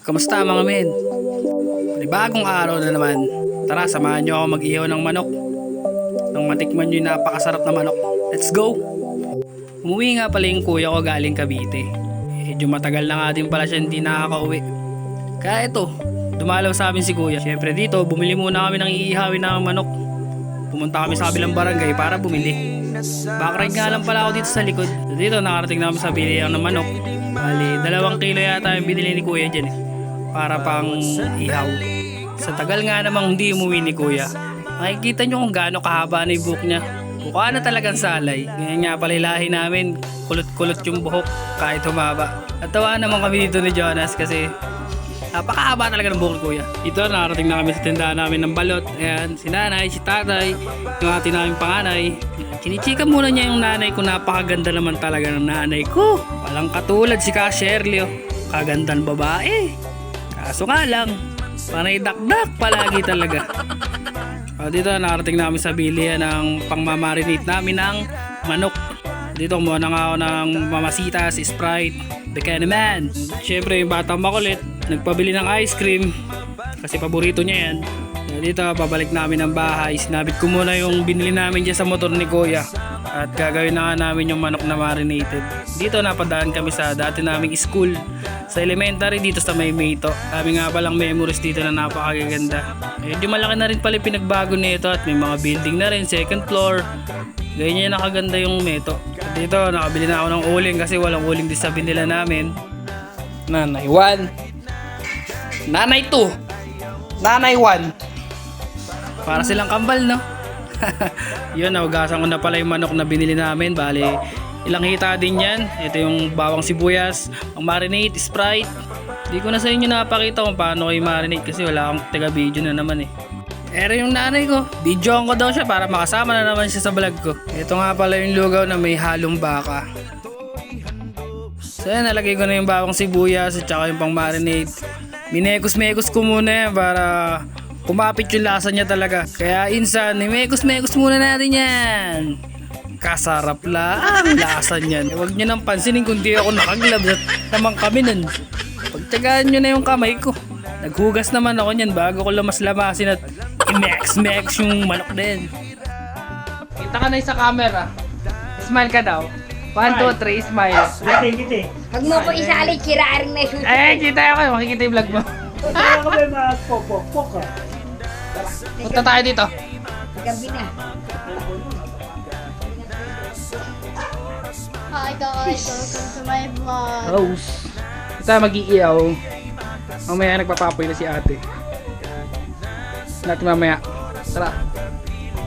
Kamusta mga men? Bagong araw na naman. Tara, samahan nyo ako mag-ihaw ng manok. Nang matikman nyo yung napakasarap na manok. Let's go! Umuwi nga pala yung kuya ko galing Cavite. Medyo matagal na nga din pala siya hindi nakakauwi. Kaya ito, dumalaw sa amin si kuya. Siyempre dito, bumili muna kami ng iihawin ng manok. Pumunta kami sa kabilang barangay para bumili. Backride nga lang pala ako dito sa likod. Dito nakarating namin sa bilihan ng manok. Bali, 2 kilo yata yung binili ni kuya dyan para pang ihaw. Sa tagal nga namang hindi umuwi ni kuya, makikita nyo kung gaano kahaba na yung buhok niya. Mukha na talagang salay. Ganyan nga pala lahi namin, kulot-kulot yung buhok kahit humaba. At tawa naman kami dito ni Jonas kasi napakahaba talaga ng buhok ni kuya. Ito, nakarating na kami sa tindahan namin ng balot. Ayan, si nanay, si tatay, yung ating namin panganay. Chinichika muna niya yung nanay ko, napakaganda naman talaga ng nanay ko. Walang katulad si Ka Shirley, oh. Kagandang babae. Kaso nga lang, panay dakdak palagi talaga. Dito nakarating namin sa bilihan ng pangmamarinate namin ng manok. Dito kumuha na nga ako ng mamasitas, Sprite, Bacana Man. Siyempre yung batang makulit, nagpabili ng ice cream kasi paborito niya yan. Dito babalik namin ng bahay. Sinabit ko muna yung binili namin dyan sa motor ni kuya. At gagawin na nga namin yung manok na marinated. Dito napadaan kami sa dati naming school sa elementary dito sa Maymayto. Kami nga palang memories dito na napakaganda. Medyo malaki na rin pala pinagbago nito at may mga building na rin, second floor. Ganyan nakaganda yung Meto. Dito nakabili na ako ng uling kasi walang uling din sa binila namin. Nanay 1, Nanay 2, Nanay 1. Para silang kambal, no? Yun, naugasan ko na pala yung manok na binili namin. Bali, ilang hita din yan. Ito yung bawang sibuyas, ang marinade, Sprite. Di ko na sa inyo napakita kung paano kayo marinade kasi wala akong taga-video na naman eh. Pero yung nanay ko, videoan ko daw siya para makasama na naman siya sa vlog ko. Ito nga pala yung lugaw na may halong baka. So yan, nalagay ko na yung bawang sibuyas at saka yung pang marinade. Minekos-mekos ko muna yan para kumapit yung lasa niya talaga. Kaya insan, mekos-mekos muna natin yan. Kasarap lang ang lasa niyan. Huwag nyo nang pansinin kung di ako nakaglabs at naman kami nun. Pagtyagaan nyo na yung kamay ko. Naghugas naman ako niyan bago ko lamas-lamasin at i-mex-mex yung manok din. Kita ka na sa camera. Smile ka daw. 1, 2, 3, smile. Kiti. Huwag mo ko isali, kiraring na susunod. Ay, kita ako. Makikita yung vlog mo. Kaya ka ba yung mga pok-pok ka? Punta tayo dito. Gabi na. Hi guys, welcome to my vlog. Rose. Ito mag-iiyaw. Mamaya nagpapapoy na si ate. Natin mamaya. Tara.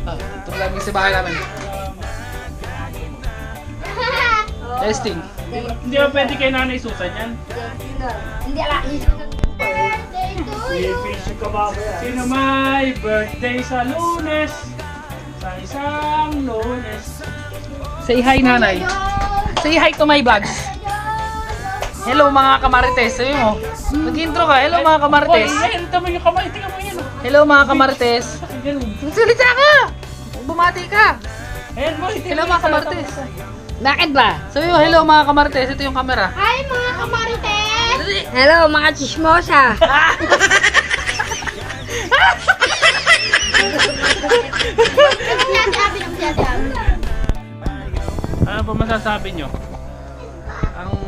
Ito lang yung sa bahay namin. Testing. Hindi ba pwede kay Nanay Susan yan? Hindi ala. Birthday to you. May ka ba ba yan? Sino may birthday sa Lunes? Sa isang Lunes. Say hi, nanay. Say hi to my vlogs. Hello mga kamarites. Sabi mo. Mag-intro ka. Hello mga kamarites. Ay, tama yung kamay. Tingnan mo yan. Hello mga kamarites. Ganun. Magsalita ka. Bumati ka. Ayan mo. Hello mga kamarites. Bakit ba? Sabi mo, hello mga kamarites. Ito yung camera. Hi mga kamarites! Hello, mga chismosa. Ano pa masasabi nyo?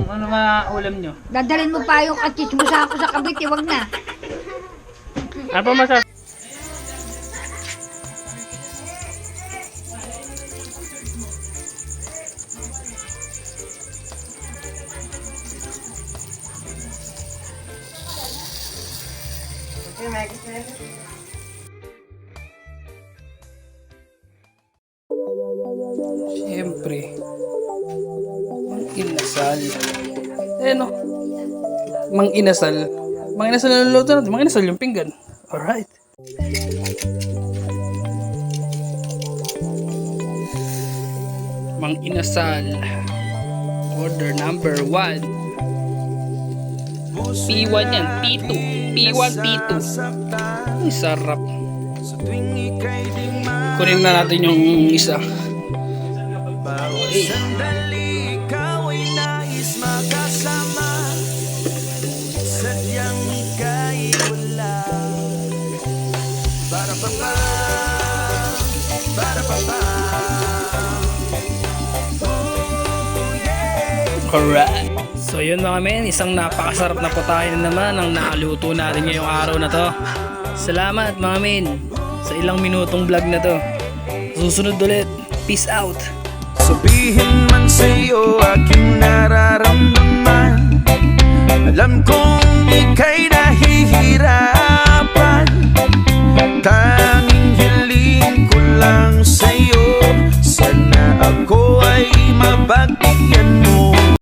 Ano mga ulam nyo? Dadalhin mo pa yung chismosa ako sa Cavite, wag na. Ano pa masasabi? Siyempre, mang inasal. No? Mang inasal. Mang inasal na luluto natin. Mang inasal yung pinggan. Alright. Mang inasal. Order number 1. P1 yan. P2. P1, P2. Ay, sarap. Kunin na natin yung isa. Okay. Alright. So yun mga men, isang napakasarap na putahe na naman ang nakaluto natin ngayong araw na to. Salamat mga men sa ilang minutong vlog na to. Susunod ulit. Peace out. Sabihin man sa'yo aking nararamdaman, alam kong ika'y